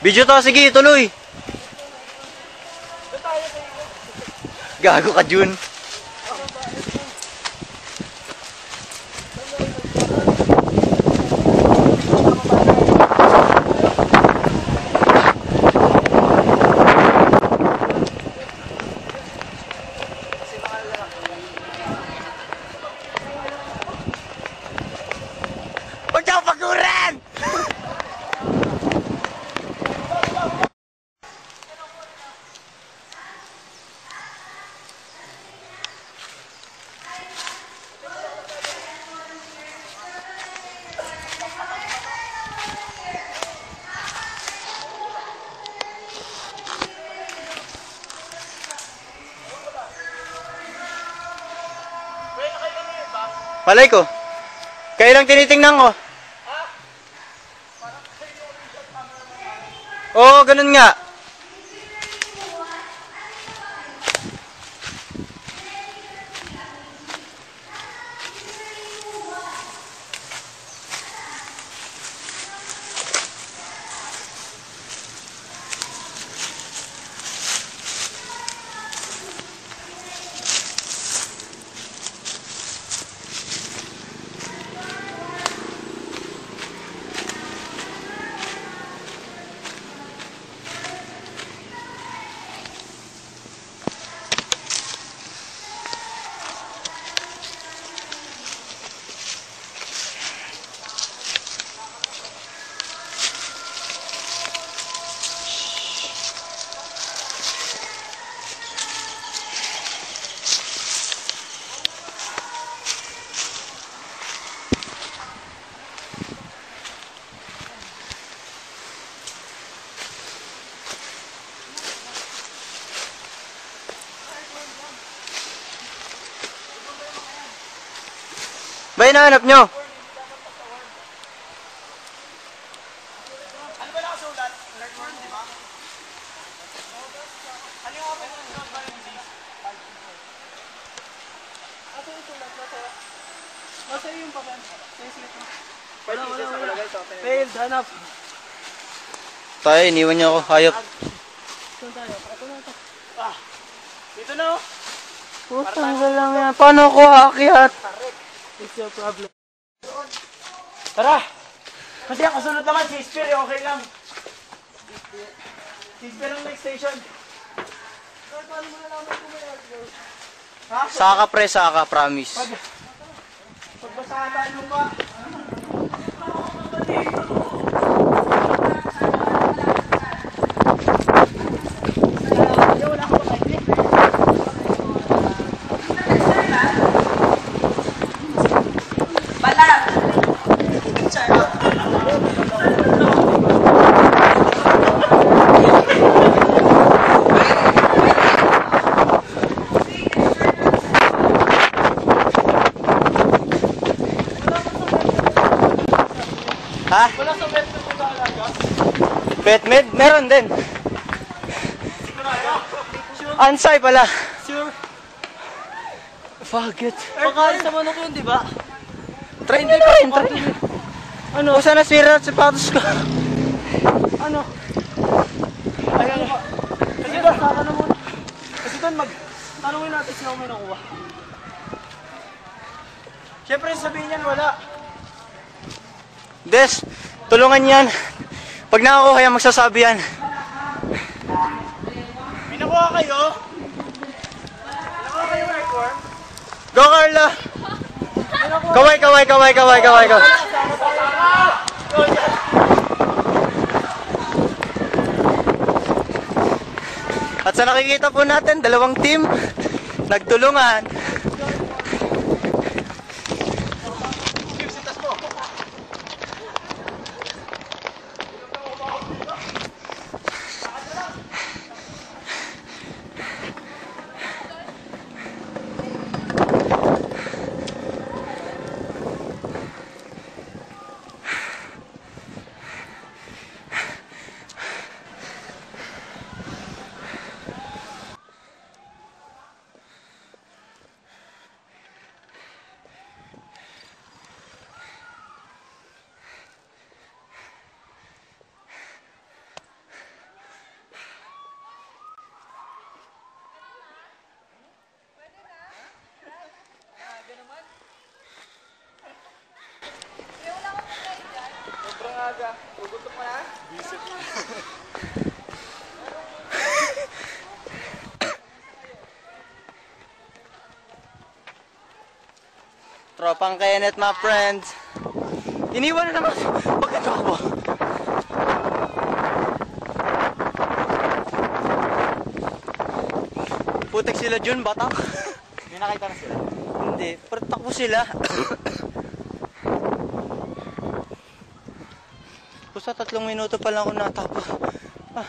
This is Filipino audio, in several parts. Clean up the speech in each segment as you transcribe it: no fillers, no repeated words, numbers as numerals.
Video to, sige, tuloy. Gago ka, Jun. Huwag ka paguran! Malay ko. Kailang tinitingnan ko. Oo, ganun nga. Ba, hinahanap nyo? Ano ba nakasulat? Alert warning, di ba? Ano yung open on road by disease? Ito yung sulat na to. Nasa yung pagan. Yung slip mo. Wala. Failed, hanap. Tayo, iniwan niyo ako. Hayop. Saan tayo? Ito na ito. Dito na oh. Putang lang yan. Paano ako aakyat? It's your problem. Tara! Kasi ang kasunod naman, si Spear, okay lang. Si Spear ang next station. Paano mo nalaman kung may outdoor? Ha? Saka pre, saka, promise. Pagbasahan tayo lupa. Ha? Wala sa bed na kung alaga? Betmed? Meron din. Ansay pala. Sure. Fuck it. Pagkain sa manok yun, di ba? Try pa rin, try. Ano? O sana sira at sapatos ko. Ano? Ayan. Kasi doon, saka na muna. Kasi doon, tanungin natin sila kung may nakuha. Siyempre, sabihin niyan, wala. Des, tulungan yan. Pag nakakuha yan, magsasabi yan. May nakuha kayo? Nakuha kayo, earthworm? Go, Carla! Kaway, kaway, kaway, kaway, kaway, kaway. At sa nakikita po natin, dalawang team nagtulungan. aga. Gugutom ka na? Tropang Kenneth, my friends. Iniwan na naman. Pagkatakbo. Putek sila Jun, batak. May nakita na sila. Hindi, pero takbo sila. Pusa 3 minuto pa lang ako natakbo. Ah.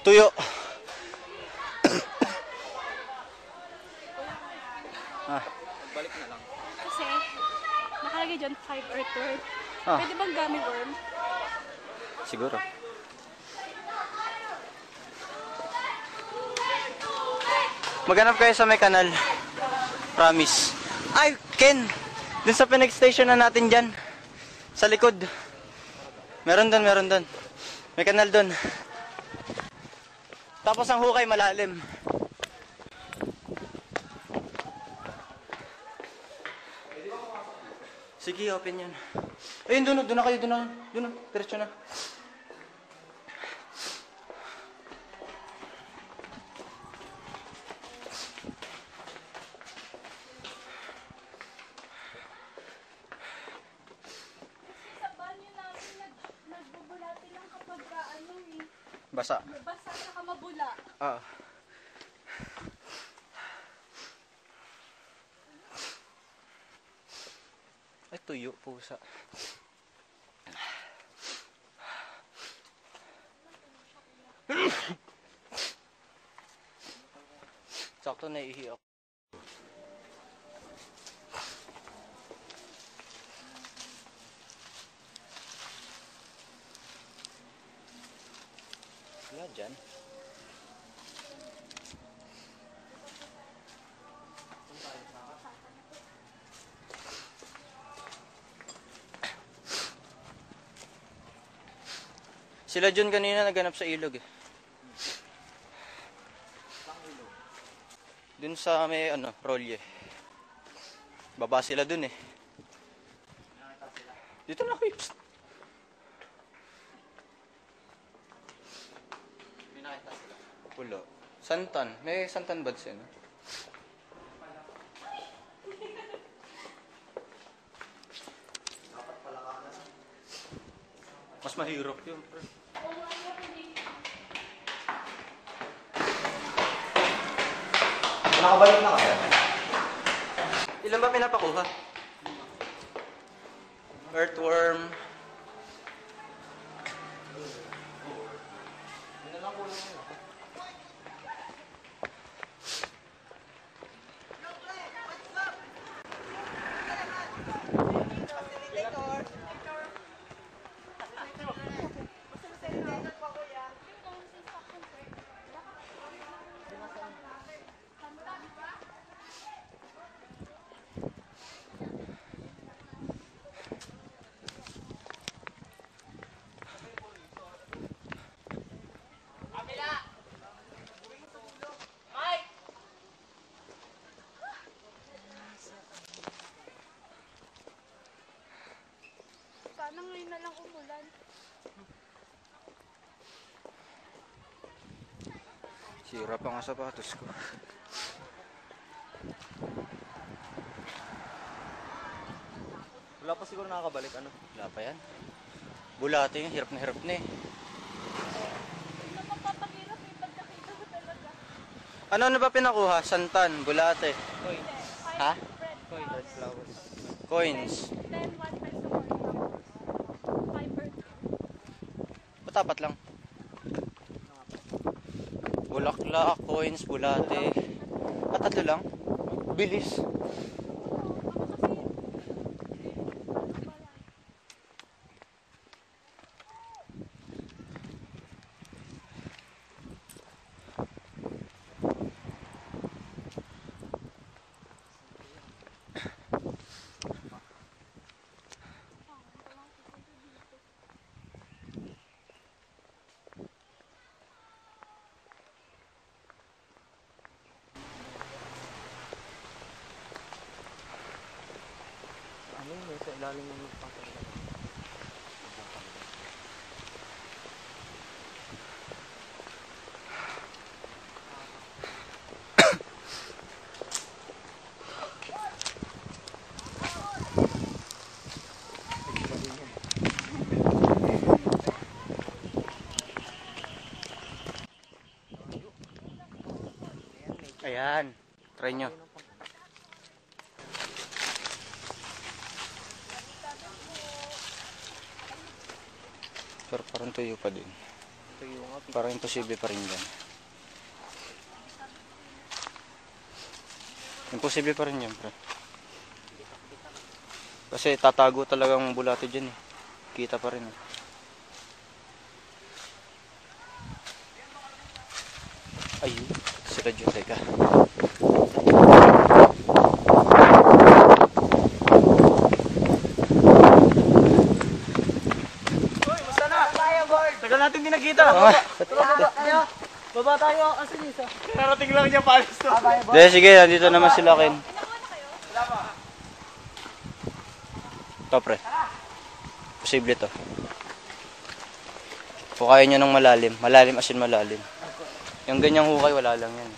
Tuyo. Balik na lang. Kasi, nakalagay dyan 5 earthworm. Ah. Pwede bang gummy worm? Siguro. Maghanap kayo sa may kanal. Promise. Ay, Ken! Dun sa Phoenix Station na natin dyan. Sa likod. Meron doon. May kanal doon. Tapos ang hukay malalim. Sige, open yan. Ayun, doon na kayo, doon na. Diretso na. Sa banyo namin, nagbubulati lang kapag ano eh. Basa. Basta saka mabula. Ah. Ay, tuyo, pusa. Sakto na ihi ako. Wala dyan. Sila John kanina naghanap sa ilog eh. Dun sa may rolye. Baba sila dun eh. Dito na ako. Psst. Pinakita sila. Pulo. Santan. May santan buds eh. No? Mas mahirap yun. Pre. Nakabalik na kayo? Ilan ba pinapakuha? Earthworm. Sana ngayon na lang umulan. Sira pa nga sapatos ko. Wala pa siguro nakakabalik, ano? Wala pa yan. Bulate yung hirap na eh. Hindi na mapapahirap eh, pagkakita ko talaga. Ano ba pinakuha? Santan, bulate. Coin. Ha? Coin. Red flowers. Coins. Then 1 peso for flowers. 5 earthworm. Ba't apat lang? Bulaklak, coins, bulate. At 3 lang? Bilis. malalim yung lupang talaga. Ayan. Try nyo. Pero parang tuyo pa din. Tuyo nga. Parang imposible pa rin yan. Imposible pa rin yan, pre. Kasi tatago talagang bulate dyan eh. Kita pa rin eh. Ayun. Sila dyan, teka. Tagal natin pinagkita. Baba tayo, asin isa. Narating lang niya palis to. Dahil sige, nandito naman sila Ken. Ito pre. Posible to. Hukayin nyo ng malalim. Malalim as in malalim. Yung ganyang hukay, wala lang yan.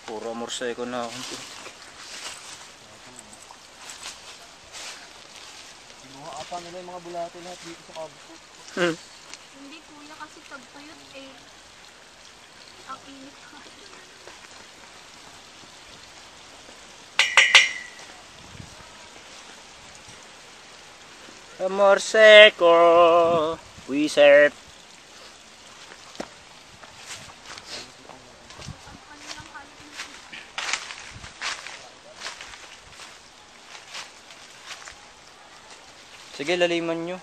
Puro amorse ko na ako. Apa nila yung mga bulate lahat dito sa kabot. Hindi kuya kasi tagtuyot eh. Ang init ka. Amorse ko, wizard. Sige, laliman nyo.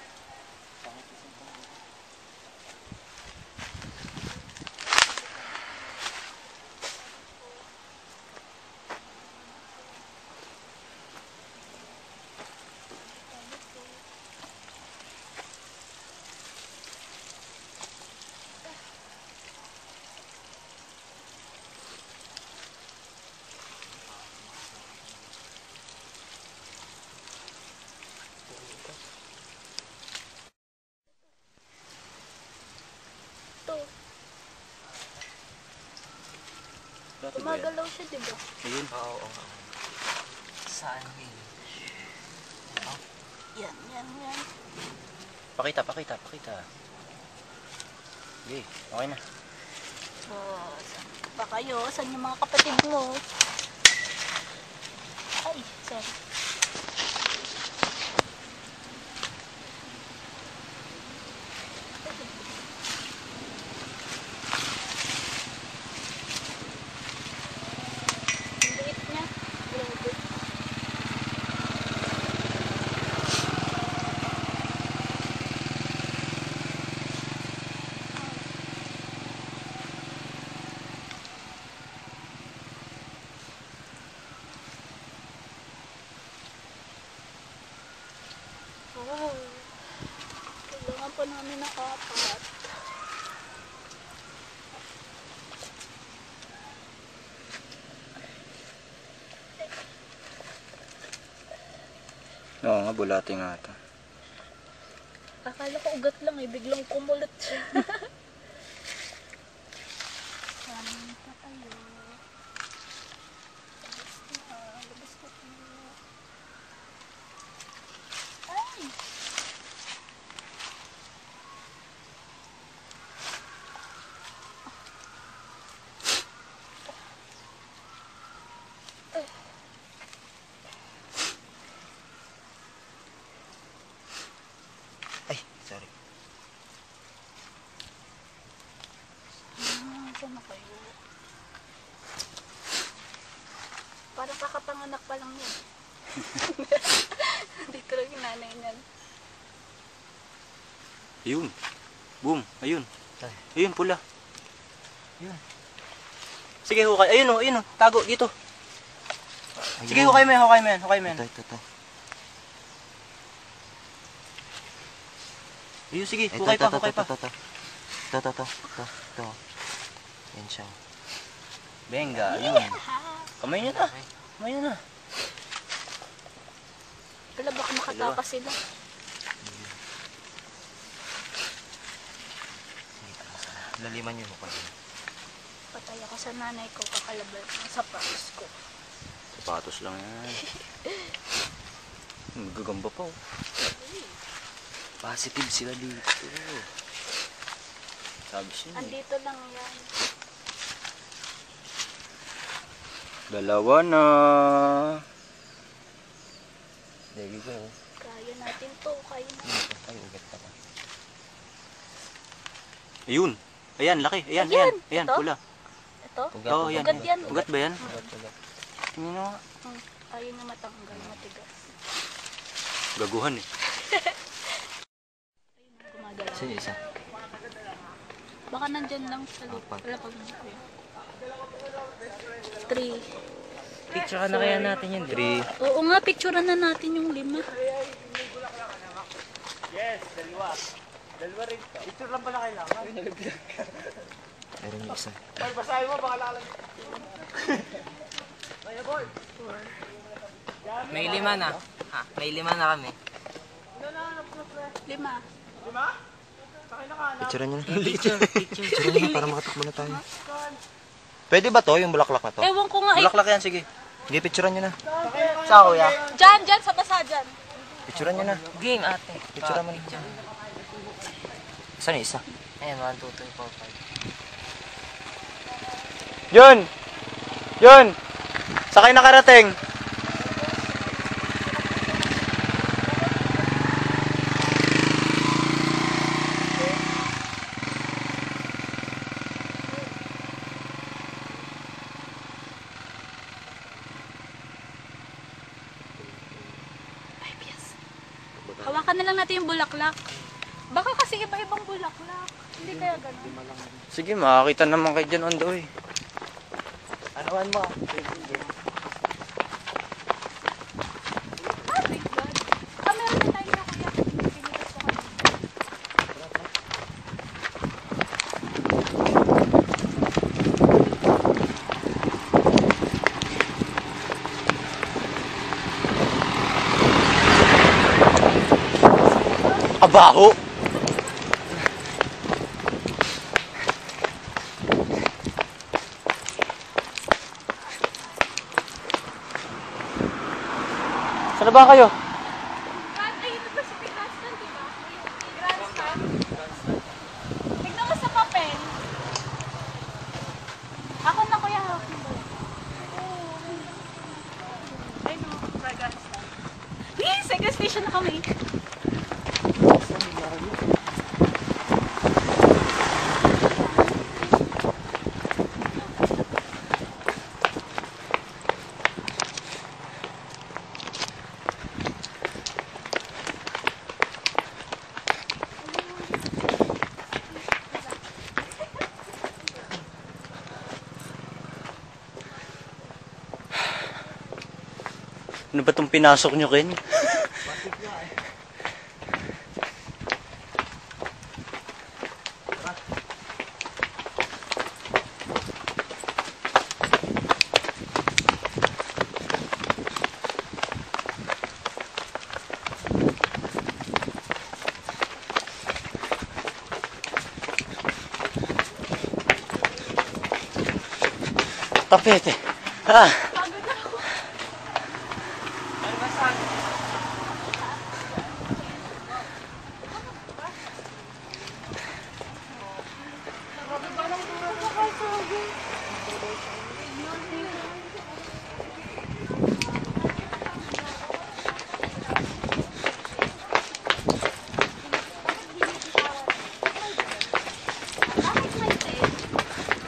Gumagalaw siya, di ba? Ayun. Oo. Saan yun? Yan. Pakita. Okay, okay na. So, saan ba kayo? Saan yung mga kapatid mo? Ay, sorry. Ang liit niya. Grabe. Wow. Kailangan pa namin ng apat. Oo nga, bulate nga ito. Akala ko ugat lang eh. Biglang kumulot siya. Saan pa tayo? Labas na tayo. Ay! Ay, sorry. Saan na kayo? Parang kakapanganak pa lang yan. Dito lang yung nanay niyan. Ayun. Boom. Ayun. Ayun, pula. Ayun. Sige, hukay. Ayun o, ayun o. Tago, dito. Sige, hukay mo yan, hukay mo yan, hukay mo yan. Ito. Ayun, sige, hukay pa, hukay pa. Ito. Yan siya. Benga, ayun. Kamay nyo na. Kamay nyo na. Wala, baka makatapas sila. Laliman yun ko. Patay ako sa nanay ko, kakalaban sa promise ko. Sapatos lang yan. Gagamba pa oh. Positive sila dito. Sabi siya eh. Andito lang yan. Dalawa na. There you go. Kaya natin to, kaya natin. Ay, ugat pa. Ayun. Ayan, laki. Ayan, Ayan, ayan. Ayan, ito? pula. Ito? Oo, ayan. Ugat yan. Ugat ba yan? Tingnan mo nga. Ayaw na matanggal, matigas. Gaguhan eh. Gumagalaw. Sige, isa. Baka nandyan lang sa lupa. Apat. Wala pag 3. Picture na kaya natin yun. 3. Oo nga, picturean na natin yung 5. Dalawa rin. Picture lang pala kailangan. Meron yung isa. Basahin mo, baka lalag. May 5 na. Ha, may 5 na kami. 5. Picture nyo na. Picture. Picture nyo na para makatakbo na tayo. Pwede ba to, yung bulaklak na to? Ewan ko nga eh. Bulaklak yan, sige. Sige, picturean nyo na. Sa kuya. Dyan, sa basa dyan. Picturean nyo na. Game ate. Picturean mo na. Saan yung isa? Ayan, 1, 2, 3, 4, 5. Yun! Yun! Sakay nakarating. Hawakan na lang natin yung bulaklak. Baka kasi iba-ibang bulaklak. Hindi kaya ganun. Sige, makakita naman kayo dyan on the way. Anoan mo. Ah, thank God. Meron na tayo na kuya. Pinitas ko kayo. Abaho! Saan na ba kayo? Ay, ito ba si Grandstand, di ba? Grandstand. Tignan mo sa papel. Ako na kuya hawak mo ba? Ay, no. Grandstand. Second station na kami. Ano ba itong pinasok nyo, Ken? Tapete. Ah.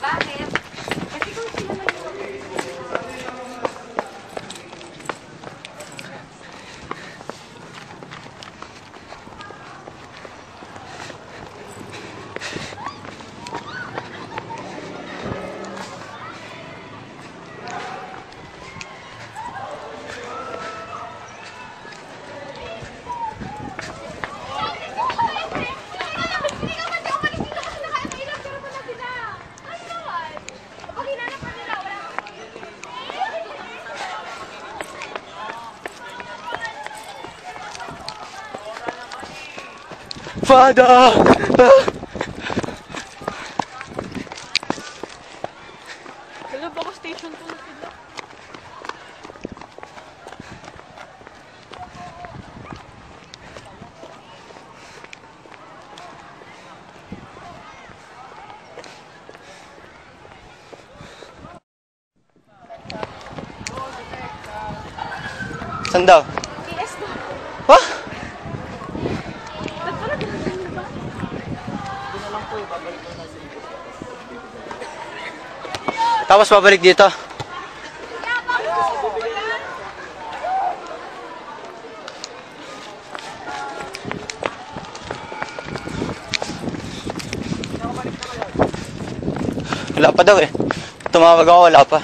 Bakit? Kasi kung sila lang yung Father! Hello, baka station 2 na sila. Saan daw? PS na. Ha? Ba't pala ginagawa na ba? Tapos babalik dito. Wala pa daw eh. Tumawag ako, wala pa.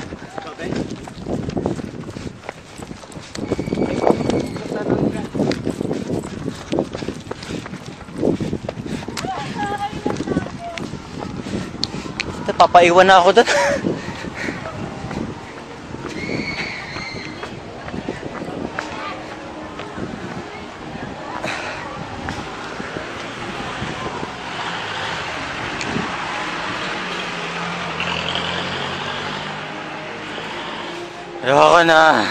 Papaiwan na ako doon. Ayoko na.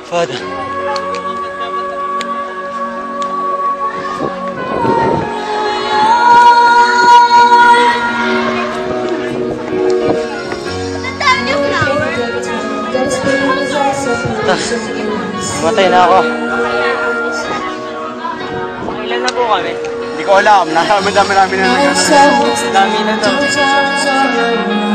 Father. Matay na ako. Ilan na po kami? Hindi ko alam. Namin namin na nagano. Dami na to.